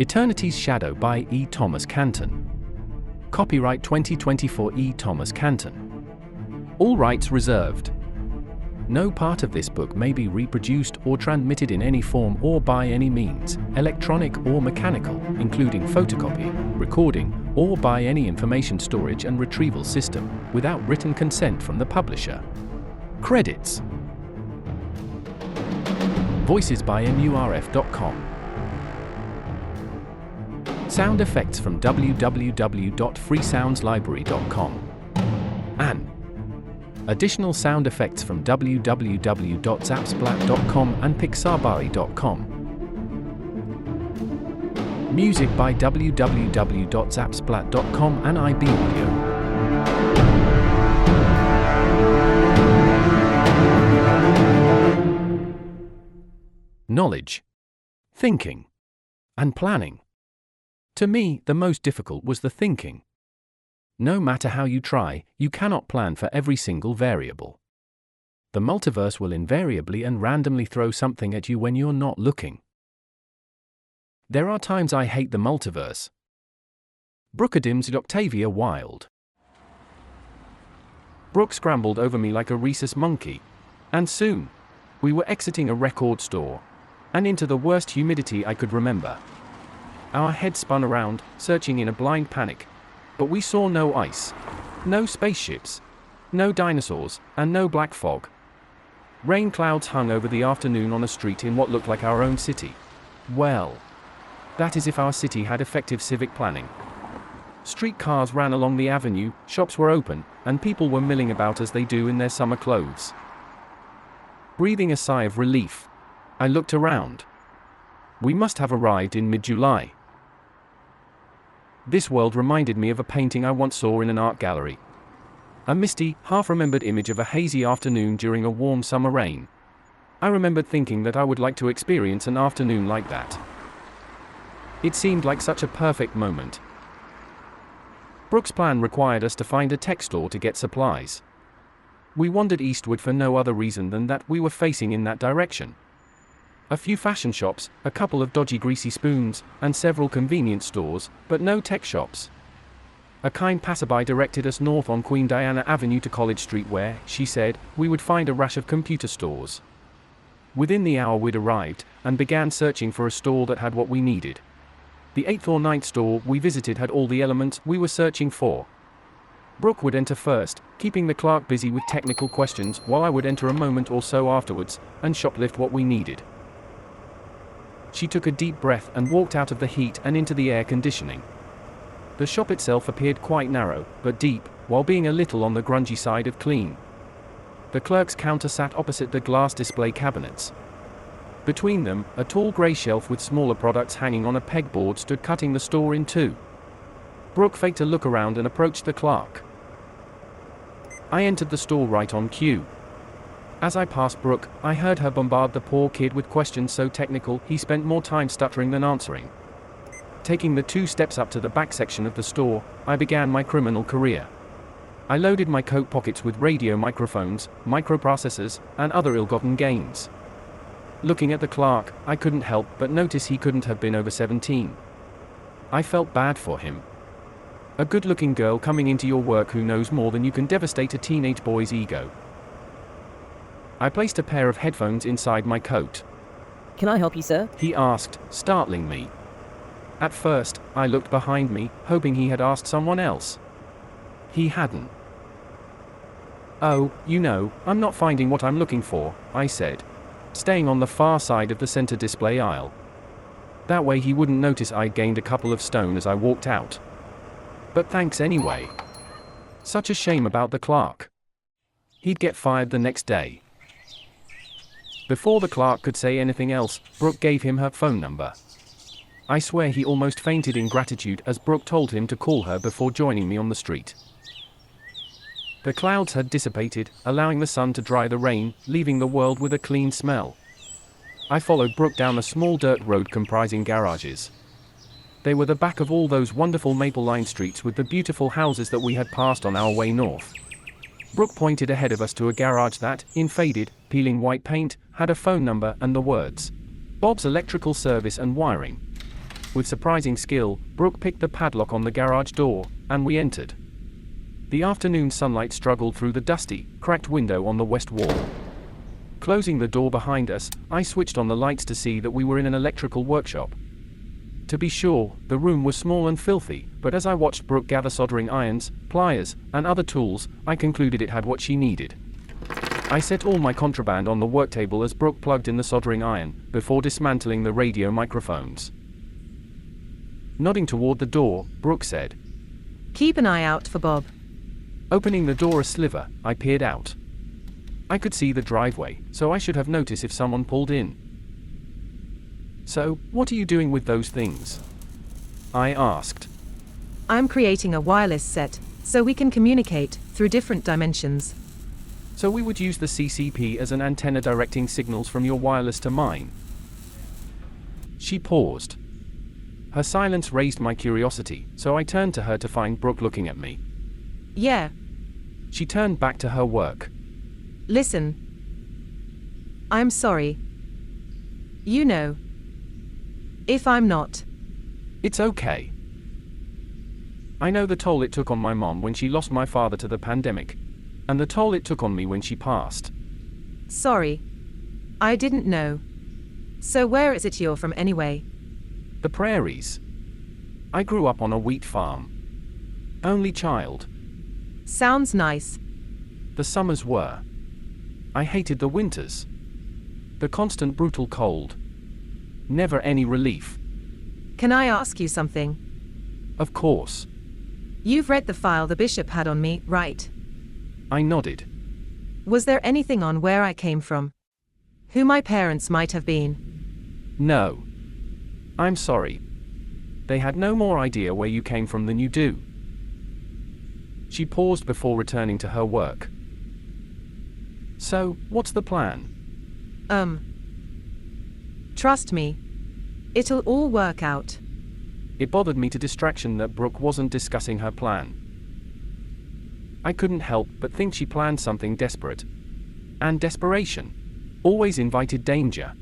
Eternity's Shadow by E. Thomas Canton. Copyright 2024 E. Thomas Canton. All rights reserved. No part of this book may be reproduced or transmitted in any form or by any means, electronic or mechanical, including photocopy, recording, or by any information storage and retrieval system, without written consent from the publisher. Credits. Voices by MURF.com. Sound effects from www.freesoundslibrary.com. And additional sound effects from www.zapsplat.com and pixabay.com. Music by www.zapsplat.com and IB Audio. Knowledge, thinking, and planning. To me, the most difficult was the thinking. No matter how you try, you cannot plan for every single variable. The multiverse will invariably and randomly throw something at you when you're not looking. There are times I hate the multiverse. Brooke Octavia Wilde. Brooke scrambled over me like a rhesus monkey, and soon, we were exiting a record store, and into the worst humidity I could remember. Our heads spun around, searching in a blind panic, but we saw no ice, no spaceships, no dinosaurs, and no black fog. Rain clouds hung over the afternoon on a street in what looked like our own city. Well, that is if our city had effective civic planning. Streetcars ran along the avenue, shops were open, and people were milling about as they do in their summer clothes. Breathing a sigh of relief, I looked around. We must have arrived in mid-July. This world reminded me of a painting I once saw in an art gallery. A misty, half-remembered image of a hazy afternoon during a warm summer rain. I remembered thinking that I would like to experience an afternoon like that. It seemed like such a perfect moment. Brooke's plan required us to find a tech store to get supplies. We wandered eastward for no other reason than that we were facing in that direction. A few fashion shops, a couple of dodgy greasy spoons, and several convenience stores, but no tech shops. A kind passerby directed us north on Queen Diana Avenue to College Street where, she said, we would find a rash of computer stores. Within the hour we'd arrived, and began searching for a store that had what we needed. The 8th or 9th store we visited had all the elements we were searching for. Brooke would enter first, keeping the clerk busy with technical questions while I would enter a moment or so afterwards, and shoplift what we needed. She took a deep breath and walked out of the heat and into the air conditioning. The shop itself appeared quite narrow, but deep, while being a little on the grungy side of clean. The clerk's counter sat opposite the glass display cabinets. Between them, a tall grey shelf with smaller products hanging on a pegboard stood cutting the store in two. Brooke faked a look around and approached the clerk. I entered the store right on cue. As I passed Brooke, I heard her bombard the poor kid with questions so technical he spent more time stuttering than answering. Taking the 2 steps up to the back section of the store, I began my criminal career. I loaded my coat pockets with radio microphones, microprocessors, and other ill-gotten gains. Looking at the clerk, I couldn't help but notice he couldn't have been over 17. I felt bad for him. A good-looking girl coming into your work who knows more than you can devastate a teenage boy's ego. I placed a pair of headphones inside my coat. Can I help you, sir? He asked, startling me. At first, I looked behind me, hoping he had asked someone else. He hadn't. Oh, you know, I'm not finding what I'm looking for, I said, staying on the far side of the center display aisle. That way he wouldn't notice I'd gained a couple of stone as I walked out. But thanks anyway. Such a shame about the clerk. He'd get fired the next day. Before the clerk could say anything else, Brooke gave him her phone number. I swear he almost fainted in gratitude as Brooke told him to call her before joining me on the street. The clouds had dissipated, allowing the sun to dry the rain, leaving the world with a clean smell. I followed Brooke down a small dirt road comprising garages. They were the back of all those wonderful maple-lined streets with the beautiful houses that we had passed on our way north. Brooke pointed ahead of us to a garage that, in faded, peeling white paint, had a phone number and the words, Bob's Electrical Service and Wiring. With surprising skill, Brooke picked the padlock on the garage door, and we entered. The afternoon sunlight struggled through the dusty, cracked window on the west wall. Closing the door behind us, I switched on the lights to see that we were in an electrical workshop. To be sure, the room was small and filthy, but as I watched Brooke gather soldering irons, pliers, and other tools, I concluded it had what she needed. I set all my contraband on the work table as Brooke plugged in the soldering iron, before dismantling the radio microphones. Nodding toward the door, Brooke said, "Keep an eye out for Bob." Opening the door a sliver, I peered out. I could see the driveway, so I should have noticed if someone pulled in. "So, what are you doing with those things?" I asked. "I'm creating a wireless set, so we can communicate through different dimensions." "So we would use the CCP as an antenna directing signals from your wireless to mine?" She paused. Her silence raised my curiosity, so I turned to her to find Brooke looking at me. "Yeah." She turned back to her work. "Listen. I'm sorry. You know. If I'm not." "It's okay. I know the toll it took on my mom when she lost my father to the pandemic. And the toll it took on me when she passed." "Sorry. I didn't know. So where is it you're from anyway?" "The prairies. I grew up on a wheat farm. Only child. "Sounds nice." The summers were. I hated the winters. The constant brutal cold. Never any relief." "Can I ask you something?" "Of course." "You've read the file the bishop had on me, right?" I nodded. "Was there anything on where I came from? Who my parents might have been?" "No. I'm sorry. They had no more idea where you came from than you do." She paused before returning to her work. "So, what's the plan?" Trust me. It'll all work out." It bothered me to distraction that Brooke wasn't discussing her plan. I couldn't help but think she planned something desperate. And desperation always invited danger.